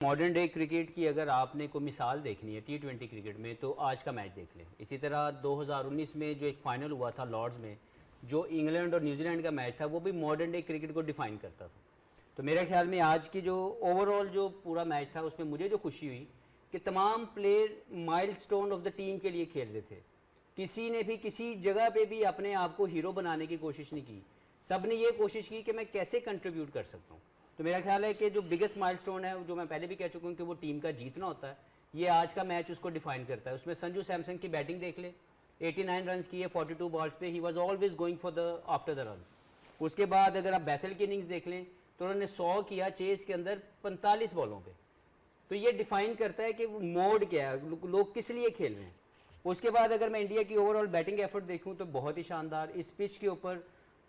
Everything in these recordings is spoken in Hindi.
मॉडर्न डे क्रिकेट की अगर आपने कोई मिसाल देखनी है T20 क्रिकेट में तो आज का मैच देख लें। इसी तरह 2019 में जो एक फाइनल हुआ था लॉर्ड्स में, जो इंग्लैंड और न्यूजीलैंड का मैच था, वो भी मॉडर्न डे क्रिकेट को डिफाइन करता था। तो मेरे ख्याल में आज की जो ओवरऑल जो पूरा मैच था उसमें मुझे जो खुशी हुई कि तमाम player milestone of the team के लिए खेल रहे थे। किसी ने भी किसी जगह पे भी अपने आप को हीरो बनाने की कोशिश नहीं की। सब ने ये कोशिश की कि मैं कैसे कंट्रीब्यूट कर सकता हूँ। तो मेरा ख्याल है कि जो बिगेस्ट माइलस्टोन है, जो मैं पहले भी कह चुका हूँ कि वो टीम का जीतना होता है, ये आज का मैच उसको डिफाइन करता है। उसमें संजू सैमसन की बैटिंग देख ले, 89 रन किए 42 बॉल्स पे, he was always going for the after the run. उसके बाद अगर आप बैथल की इनिंग्स देख लें तो उन्होंने 100 किया चेस के अंदर 45 बॉलों पे। तो ये डिफाइन करता है कि वो मोड क्या है, लोग किस लिए खेल रहे हैं। उसके बाद अगर मैं इंडिया की ओवरऑल बैटिंग एफर्ट देखूं तो बहुत ही शानदार। इस पिच के ऊपर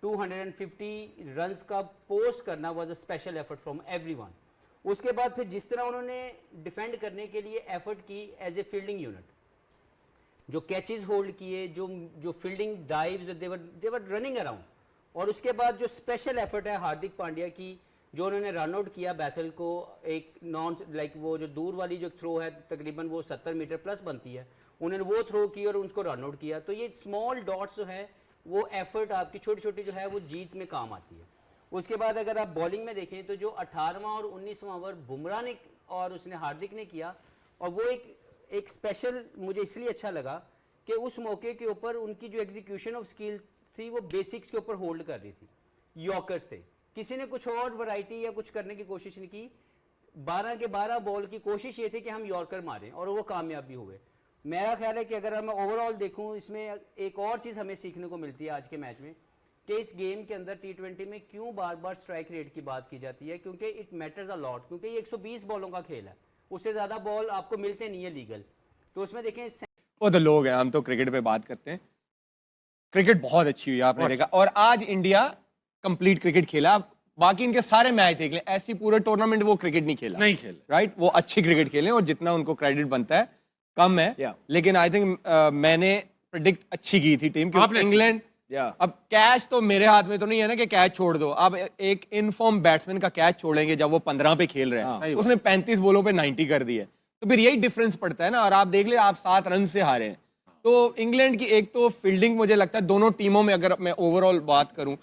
250 रन्स का पोस्ट करना was a special effort from everyone. उसके बाद फिर जिस तरह उन्होंने डिफेंड करने के लिए एफर्ट की एज ए फील्डिंग यूनिट, जो कैचेस होल्ड किए, जो फील्डिंग डाइव्स, देवर रनिंग अराउंड। और उसके बाद जो स्पेशल एफर्ट है हार्दिक पांड्या की, जो उन्होंने रन आउट किया बैथल को, एक नॉन लाइक वो जो दूर वाली जो थ्रो है तकरीबन वो 70 मीटर प्लस बनती है, उन्होंने वो थ्रो की और उनको रन आउट किया। तो ये स्मॉल डॉट्स जो है वो एफर्ट आपकी छोटी छोटी जो है वो जीत में काम आती है। उसके बाद अगर आप बॉलिंग में देखें तो जो 18वां और 19वां ओवर बुमराह ने और उसने हार्दिक ने किया, और वो एक स्पेशल मुझे इसलिए अच्छा लगा कि उस मौके के ऊपर उनकी जो एग्जीक्यूशन ऑफ स्किल थी वो बेसिक्स के ऊपर होल्ड कर रही थी। यॉर्कर्स थे, किसी ने कुछ और वैरायटी या कुछ करने की कोशिश नहीं की। 12 के 12 बॉल की कोशिश ये थी कि हम यॉर्कर मारें और वो कामयाब भी हुए। मेरा ख्याल है कि अगर मैं ओवरऑल देखूं, इसमें एक और चीज़ हमें सीखने को मिलती है आज के मैच में कि इस गेम के अंदर T20 में क्यों बार बार स्ट्राइक रेट की बात की जाती है, क्योंकि इट मैटर्स अ लॉट। क्योंकि ये 120 बॉलों का खेल है, उससे ज़्यादा बॉल आपको मिलते नहीं है लीगल। तो उसमें देखें वो तो लोग हैं, हम तो क्रिकेट पे बात करते हैं। क्रिकेट बहुत अच्छी हुई आपने देखा, और आज इंडिया कंप्लीट क्रिकेट खेला। बाकी इनके सारे मैच देख लें, ऐसी पूरे टूर्नामेंट वो क्रिकेट नहीं खेला, नहीं खेले, राइट। वो अच्छी क्रिकेट खेले और जितना उनको क्रेडिट बनता है कम है। लेकिन आई थिंक मैंने प्रेडिक्ट अच्छी की थी टीम, क्योंकि इंग्लैंड अब कैच तो मेरे हाथ में तो नहीं है ना कि कैच छोड़ दो। अब एक इनफॉर्म बैट्समैन का कैच छोड़ेंगे जब वो 15 पे खेल रहे हैं, उसने 35 बॉलों पे 90 कर दिए, तो फिर यही डिफरेंस पड़ता है ना। और आप देख ले, आप 7 रन से हारे हैं। तो इंग्लैंड की एक तो फील्डिंग, मुझे लगता है दोनों टीमों में, अगर मैं ओवरऑल बात करूं,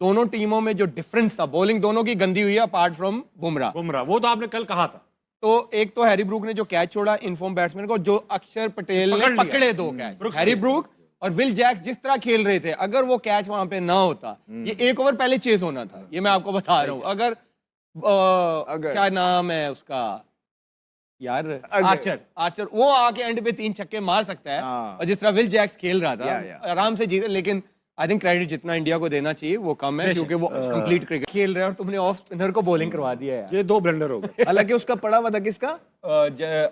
दोनों टीमों में जो डिफरेंस था, बॉलिंग दोनों की गंदी हुई है अपार्ट फ्रॉम बुमराह। वो तो आपने कल कहा था। तो एक तो हैरी ब्रूक ने जो कैच छोड़ा इनफॉर्म बैट्समैन को, जो अक्षर पटेल ने पकड़े 2 कैच, हैरी ब्रूक और विल जैक्स जिस तरह खेल रहे थे, अगर वो कैच वहां पे ना होता, ये 1 ओवर पहले चेज होना था। ये मैं आपको बता रहा हूं। अगर क्या नाम है उसका यार, आर्चर वो आके एंड पे 3 छक्के मार सकता है, और जिस तरह विल जैक्स खेल रहा था आराम से जीते। लेकिन आई थिंक क्रेडिट जितना इंडिया को देना चाहिए वो कम है, क्योंकि वो कंप्लीट क्रिकेट खेल रहे हैं और तुमने ऑफ स्पिनर को बॉलिंग करवा दिया है। ये 2 ब्लंडर हो गए। हालांकि उसका पड़ा हुआ था किसका,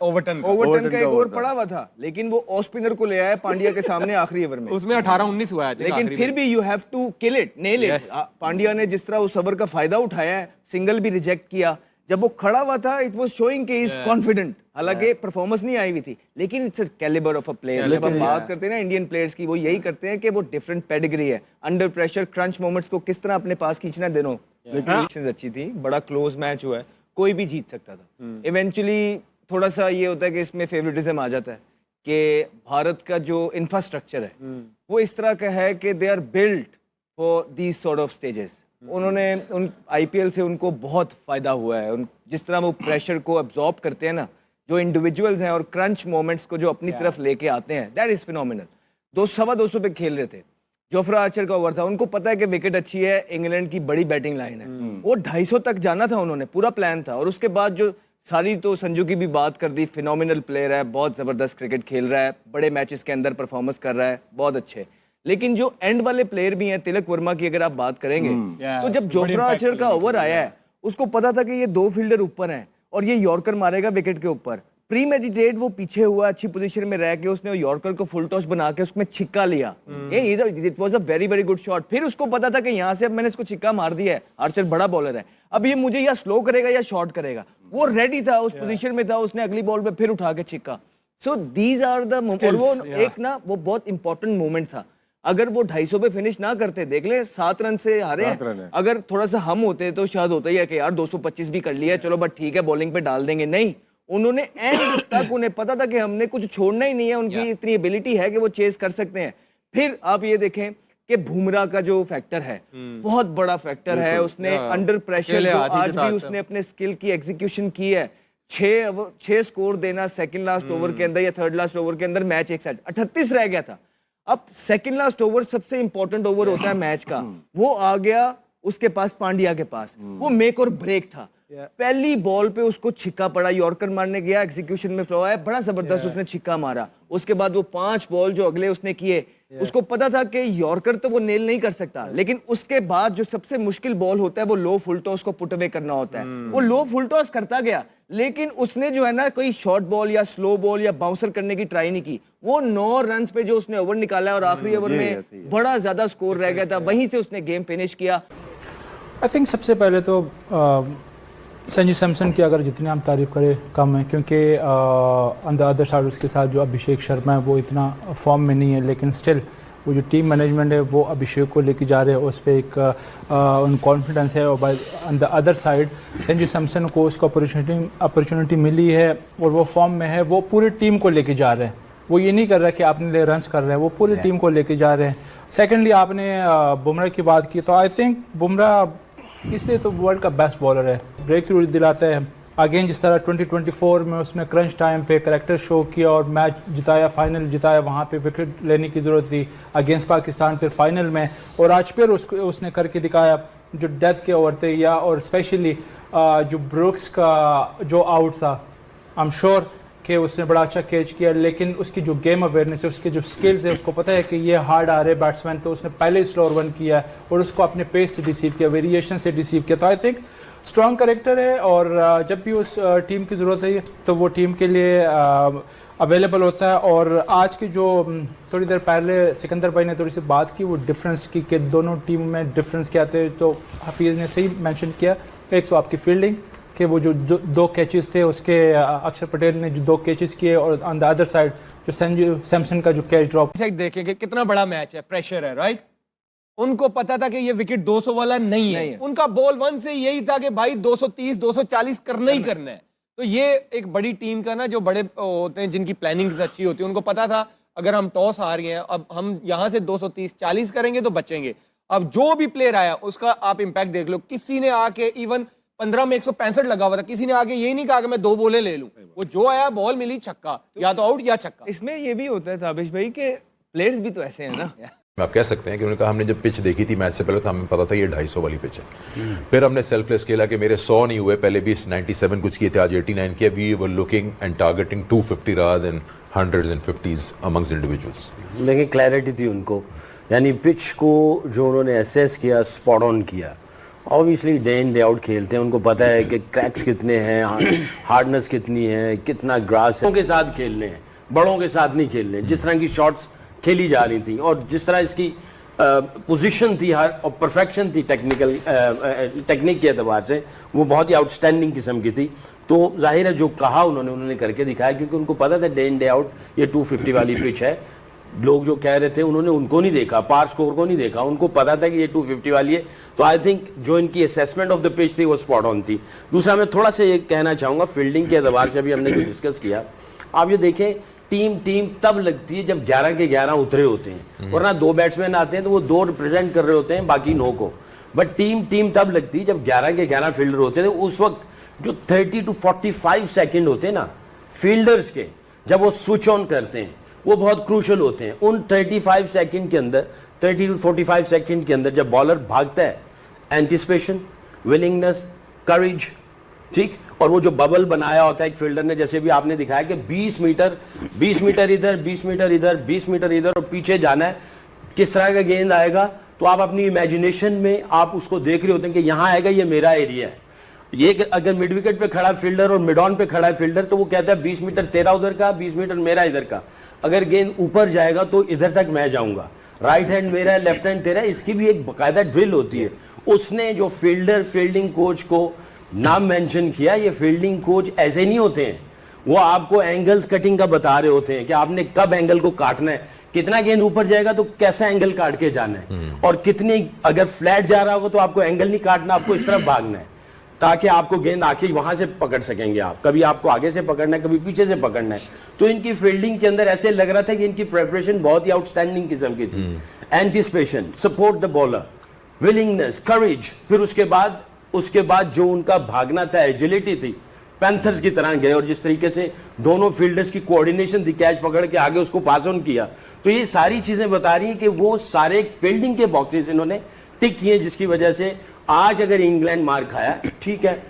ओवरटन का एक ओवर पड़ा हुआ था, लेकिन वो ऑफ स्पिनर को ले आया पांड्या के सामने आखिरी ओवर में। उसमें 18-19 हुआ है, लेकिन फिर भी you have to kill it, nail it. Pandya ने जिस तरह उस ओवर का फायदा उठाया है, सिंगल भी रिजेक्ट किया। जब वो खड़ा हुआ था, इट वाज शोइंग कि इज कॉन्फिडेंट। हालांकि परफॉर्मेंस नहीं आई हुई थी, लेकिन it's a calibre of a player. जब हम बात करते हैं ना इंडियन प्लेयर्स की, वो यही करते हैं कि वो डिफरेंट पेडिग्री है। अंडर प्रेशर क्रंच मोमेंट्स को किस तरह अपने पास खींचना दोनों। लेकिन अच्छी थी, बड़ा क्लोज मैच हुआ है, कोई भी जीत सकता था। इवेंचुअली थोड़ा सा ये होता है कि इसमें फेवरेटिज्म आ जाता है कि भारत का जो इंफ्रास्ट्रक्चर है वो इस तरह का है कि they are built for these sort of stages. उन्होंने उन आईपीएल से उनको बहुत फायदा हुआ है। जिस तरह वो प्रेशर को अब्जॉर्ब करते हैं ना, जो इंडिविजुअल्स हैं, और क्रंच मोमेंट्स को जो अपनी तरफ लेके आते हैं, दैट इज फिनोमिनल। 200 पे खेल रहे थे, जोफ्रा आर्चर का ओवर था, उनको पता है कि विकेट अच्छी है, इंग्लैंड की बड़ी बैटिंग लाइन है, वो 250 तक जाना था, उन्होंने पूरा प्लान था। और उसके बाद जो सारी, तो संजू की भी बात कर दी, फिनोमिनल प्लेयर है, बहुत जबरदस्त क्रिकेट खेल रहा है, बड़े मैचेस के अंदर परफॉर्मेंस कर रहा है, बहुत अच्छे। लेकिन जो एंड वाले प्लेयर भी हैं, तिलक वर्मा की अगर आप बात करेंगे, तो जब जोफ्रा आर्चर का ओवर आया है, उसको पता था कि ये 2 फील्डर ऊपर हैं और ये यॉर्कर मारेगा विकेट के ऊपर। प्री मेडिटेट वो पीछे हुआ, अच्छी पोजीशन में रह के उसने यॉर्कर को फुल टॉस बना के उसमें छिक्का लिया। It was a very very good shot. फिर उसको पता था कि यहाँ से अब मैंने इसको छिक्का मार दिया है, आर्चर बड़ा बॉलर है, अब ये मुझे या स्लो करेगा या शॉर्ट करेगा। वो रेडी था, उस पोजीशन में था, उसने अगली बॉल पे फिर उठा के छिक्का। सो दीज आर द, और वो एक ना वो बहुत इंपॉर्टेंट मोमेंट था। अगर वो 250 पे फिनिश ना करते, देख ले 7 रन से हारे 7 रन है। अगर थोड़ा सा हम होते तो शायद होता ही है कि यार 225 भी कर लिया, चलो बट ठीक है बॉलिंग पे डाल देंगे। नहीं, उन्होंने एंड तक उन्हें पता था कि हमने कुछ छोड़ना ही नहीं है, उनकी इतनी एबिलिटी है कि वो चेस कर सकते हैं। फिर आप ये देखें कि बुमराह का जो फैक्टर है बहुत बड़ा फैक्टर है। उसने अंडर प्रेशर जो आज भी उसने अपने स्किल की एग्जीक्यूशन की है, 6 स्कोर देना सेकंड लास्ट ओवर के अंदर या थर्ड लास्ट ओवर के अंदर, मैच एक साइड 38 रह गया था। अब सेकंड लास्ट ओवर सबसे इंपॉर्टेंट ओवर होता है मैच का, वो आ गया उसके पास, पांड्या के पास, वो मेक और ब्रेक था। पहली बॉल पे उसको छिक्का पड़ा, यॉर्कर मारने गया, एग्जीक्यूशन में फ्लो आया, बड़ा जबरदस्त उसने छिक्का मारा। उसके बाद वो 5 बॉल जो अगले उसने किए, उसको पता था कि यॉर्कर तो वो नेल नहीं कर सकता, लेकिन उसके बाद जो सबसे मुश्किल बॉल होता है वो लो फुल टॉस को पुट अवे करना होता है। वो लो फुल टॉस करता गया, लेकिन उसने जो है ना कोई शॉर्ट बॉल या स्लो बॉल या बाउंसर करने की ट्राई नहीं की। वो 9 रन पे जो उसने ओवर निकाला और आखिरी ओवर में बड़ा ज्यादा स्कोर रह गया था, वहीं से उसने गेम फिनिश किया। आई थिंक सबसे पहले तो संजू सैमसन की अगर जितनी हम तारीफ करें कम है, क्योंकि ऑन द अदर साइड उसके साथ जो अभिषेक शर्मा है वो इतना फॉर्म में नहीं है, लेकिन स्टिल वो जो टीम मैनेजमेंट है वो अभिषेक को लेके जा रहे हैं, उस पर एक उन कॉन्फिडेंस है। और by on the other side Sanju Samson को उसको अपॉर्चुनिटी मिली है और वो फॉर्म में है, वो पूरी टीम को लेके जा रहे हैं। वो ये नहीं कर रहा कि अपने लिए रन्स कर रहे हैं, वो पूरी टीम को लेके जा रहे हैं। सेकेंडली आपने बुमराह की बात की, तो आई थिंक बुमराह इसलिए तो वर्ल्ड का बेस्ट बॉलर है, ब्रेक थ्रू दिलाता है। अगेन जिस तरह 2024 में उसने क्रंच टाइम पे करैक्टर शो किया और मैच जिताया, फाइनल जिताया, वहाँ पे विकेट लेने की ज़रूरत थी अगेंस्ट पाकिस्तान, फिर फाइनल में, और आज फिर उसने करके दिखाया। जो डेथ के ओवर थे या और स्पेशली जो ब्रुक्स का जो आउट था, आई एम श्योर कि उसने बड़ा अच्छा कैच किया, लेकिन उसकी जो गेम अवेयरनेस है, उसके जो स्किल्स है, उसको पता है कि ये हार्ड आ रहे बैट्समैन, तो उसने पहले ही स्लो रन किया और उसको अपने पेस से रिसीव किया, वेरिएशन से रिसीव किया। तो आई थिंक स्ट्रॉन्ग करेक्टर है, और जब भी उस टीम की ज़रूरत है तो वो टीम के लिए अवेलेबल होता है। और आज की जो थोड़ी देर पहले सिकंदर भाई ने थोड़ी सी बात की, वो डिफरेंस की कि दोनों टीमों में डिफरेंस क्या थे, तो हफीज़ ने सही मेंशन किया। एक तो आपकी फील्डिंग कि वो जो 2 कैचेस थे उसके अक्षर पटेल ने जो 2 कैचेस किए, और ऑन द अदर साइड जो संजू सैमसन का जो कैच ड्रॉप। देखें कि कितना बड़ा मैच है, प्रेशर है, राइट। उनको पता था कि ये विकेट 200 वाला नहीं है। उनका बॉल 1 से यही था कि भाई 230 240 करना ही करना है। तो ये एक बड़ी टीम का ना, जो बड़े होते हैं जिनकी प्लानिंग अच्छी होती है, उनको पता था अगर हम टॉस हार गए हैं, अब हम यहाँ से 230-40 करेंगे तो बचेंगे। अब जो भी प्लेयर आया उसका आप इम्पैक्ट देख लो। किसी ने आके इवन 15 में 165 लगा हुआ था, किसी ने आगे यही नहीं कहा कि मैं 2 बॉलें ले लूं। वो जो आया बॉल मिली छक्का, या तो आउट या छक्का। इसमें ये भी होता है ताबिश भाई के प्लेयर्स भी तो ऐसे हैं ना। आप कह सकते हैं कि उन्होंने कहा हमने जब पिच देखी थी मैच से पहले तो हमें पता था ये 250 वाली पिच है। फिर हमने सेल्फलेस खेला कि मेरे 100 नहीं हुए, पहले भी 97 कुछ किए थे, आज 89 किया। We were looking and targeting 250 rather than 100s and 50s amongst individuals. लेकिन क्लैरिटी थी उनको, यानी पिच को जो उन्होंने एसेस किया, स्पॉट ऑन किया। Obviously day in day out खेलते हैं, उनको पता है कि क्रैक्स कितने हैं, हार्डनेस कितनी है, कितना ग्रास है। के साथ खेलने हैं, बड़ों के साथ नहीं खेलने। जिस तरह की शॉट्स खेली जा रही थी और जिस तरह इसकी पोजीशन थी हर, और परफेक्शन थी टेक्निक के एतबार से, वो बहुत ही आउटस्टैंडिंग किस्म की थी। तो जाहिर है जो कहा उन्होंने करके दिखाया, क्योंकि उनको पता था डे इन डे आउट ये 250 वाली पिच है। लोग जो कह रहे थे उन्होंने उनको नहीं देखा, पार स्कोर को नहीं देखा, उनको पता था कि ये 250 वाली है। तो आई थिंक जो इनकी असेसमेंट ऑफ द पिच थी वो स्पॉट ऑन थी। दूसरा मैं थोड़ा सा ये कहना चाहूँगा फील्डिंग के एतबार से, अभी हमने जो डिस्कस किया, आप ये देखें टीम तब लगती है जब 11 के 11 उतरे होते हैं, वरना 2 बैट्समैन आते हैं तो वो 2 रिप्रेजेंट कर रहे होते हैं, बाकी 9 को। बट टीम तब लगती है जब 11 के 11 फील्डर होते हैं। उस वक्त जो 30 to 45 सेकेंड होते हैं ना फील्डर्स के, जब वो स्विच ऑन करते हैं, वो बहुत क्रूशल होते हैं। उन 35 सेकेंड के अंदर, 30 to 45 सेकेंड के अंदर जब बॉलर भागता है, एंटिसिपेशन, विलिंगनेस, करेज, ठीक, और वो जो बबल बनाया होता है एक फील्डर ने, जैसे भी आपने दिखाया कि 20 मीटर इधर, 20 मीटर इधर, 20 मीटर इधर, और पीछे जाना है। किस तरह का गेंद आएगा, तो आप अपनी इमेजिनेशन में आप उसको देख रहे होते हैं कि यहाँ आएगा, ये मेरा एरिया है। ये अगर मिड विकेट पे खड़ा फील्डर और मिड ऑन पे खड़ा है फील्डर, तो वो कहता है 20 मीटर तेरा उधर का, 20 मीटर मेरा इधर का। अगर गेंद ऊपर जाएगा तो इधर तक मैं जाऊंगा, राइट हैंड मेरा है, लेफ्ट हैंड तेरा है। इसकी भी एक बाकायदा ड्रिल होती है। उसने जो फील्डिंग कोच को नाम मेंशन किया, ये फील्डिंग कोच ऐसे नहीं होते हैं, वो आपको एंगल्स कटिंग का बता रहे होते हैं कि आपने कब एंगल को काटना है, कितना गेंद ऊपर जाएगा तो कैसा एंगल काट के जाना है, और कितनी अगर फ्लैट जा रहा होगा तो आपको एंगल नहीं काटना, आपको इस तरफ भागना है ताकि आपको गेंद आके वहां से पकड़ सकेंगे आप। कभी आपको आगे से पकड़ना है, कभी पीछे से पकड़ना है। तो इनकी फील्डिंग के अंदर ऐसे लग रहा था कि इनकी प्रिपरेशन बहुत ही आउटस्टैंडिंग किस्म की थी। Anticipation, support the bowler, willingness, courage, फिर उसके बाद जो उनका भागना था, एजिलिटी थी, पैंथर्स की तरह गए। और जिस तरीके से दोनों फील्डर्स की कोऑर्डिनेशन थी, कैच पकड़ के आगे उसको पास ऑन किया, तो ये सारी चीजें बता रही हैं कि वो सारे फील्डिंग के बॉक्सेस इन्होंने टिक किए, जिसकी वजह से आज अगर इंग्लैंड मार खाया, ठीक है,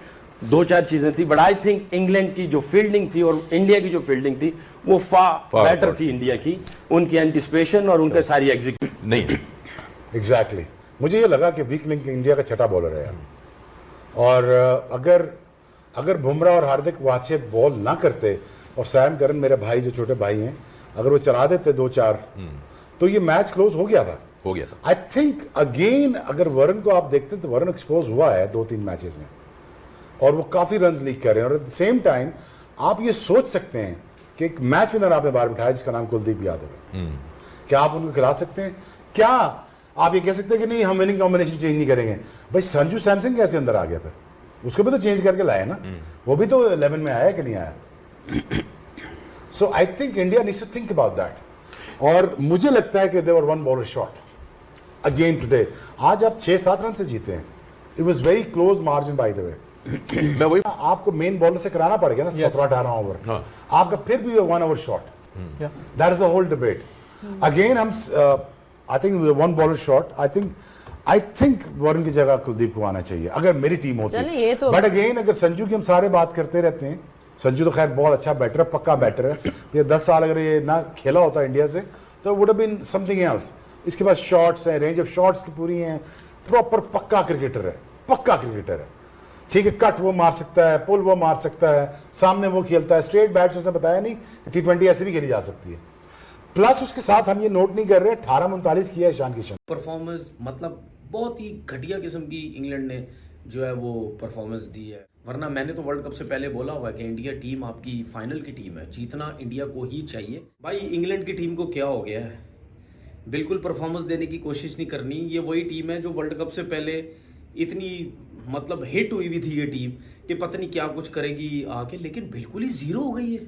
2-4 चीजें थी, बट आई थिंक इंग्लैंड की जो फील्डिंग थी और इंडिया की जो फील्डिंग थी वो फार बेटर थी इंडिया की, उनकी एंटिसिपेशन और उनका सारी एग्जीक्यूशन नहीं एग्जैक्टली मुझे ये लगा कि वीक लिंक इंडिया का छठा बॉलर है यार। और अगर बुमराह और हार्दिक वो अच्छे बॉल ना करते और सैम करन मेरे भाई जो छोटे भाई हैं, अगर वो चला देते 2-4 तो ये मैच क्लोज हो गया था। आई थिंक अगेन अगर वरुण को आप देखते तो वरुण एक्सपोज हुआ है 2-3 मैचेस में और वो काफी रन्स लीक कर रहे हैं। और एट द सेम टाइम आप ये सोच सकते हैं कि एक मैच विनर आपने बाहर बिठाया जिसका नाम कुलदीप यादव है, क्या आप उनको खिला सकते हैं? क्या आप ये कह सकते हैं कि नहीं हम विनिंग कॉम्बिनेशन चेंज नहीं करेंगे? भाई संजू सैमसन कैसे अंदर आ गया? फिर उसको भी तो चेंज करके लाया ना, वो भी तो 11 में आया कि नहीं आया? So I think India needs to think about that. और मुझे लगता है कि they were one bowler short again today. आज आप 6-7 रन से जीते हैं। It was very close margin by the way. मैं वही आपको मेन बॉलर से कराना पड़ गया ना 17-18 ओवर, आपका फिर भी 1 over short. That is the whole debate. Again हम I think 1 bowler short. I think Varun की जगह कुलदीप को आना चाहिए अगर मेरी टीम होती। बट अगेन अगर संजू की हम सारे बात करते रहते हैं, संजू तो खैर बहुत अच्छा बैटर है, पक्का बैटर है। ये 10 साल अगर ये ना खेला होता इंडिया से तो would have been something else. इसके पास शॉट्स हैं, रेंज ऑफ शॉट्स की पूरी हैं, प्रॉपर पक्का क्रिकेटर है, पक्का क्रिकेटर है। ठीक है, कट वो मार सकता है, पुल वो मार सकता है, सामने वो खेलता है, स्ट्रेट बैट्स उसने बताया नहीं, T20 ऐसे भी खेली जा सकती है। प्लस उसके साथ हम ये नोट नहीं कर रहे 18-39 किया है ईशान किशन। परफॉर्मेंस मतलब बहुत ही घटिया किस्म की इंग्लैंड ने जो है वो परफॉर्मेंस दी है। वरना मैंने तो वर्ल्ड कप से पहले बोला हुआ है कि इंडिया टीम आपकी फाइनल की टीम है, जीतना इंडिया को ही चाहिए। भाई इंग्लैंड की टीम को क्या हो गया है, बिल्कुल परफॉर्मेंस देने की कोशिश नहीं करनी। ये वही टीम है जो वर्ल्ड कप से पहले इतनी मतलब हिट हुई भी थी ये टीम कि पता नहीं क्या कुछ करेगी आके, लेकिन बिल्कुल ही जीरो हो गई है।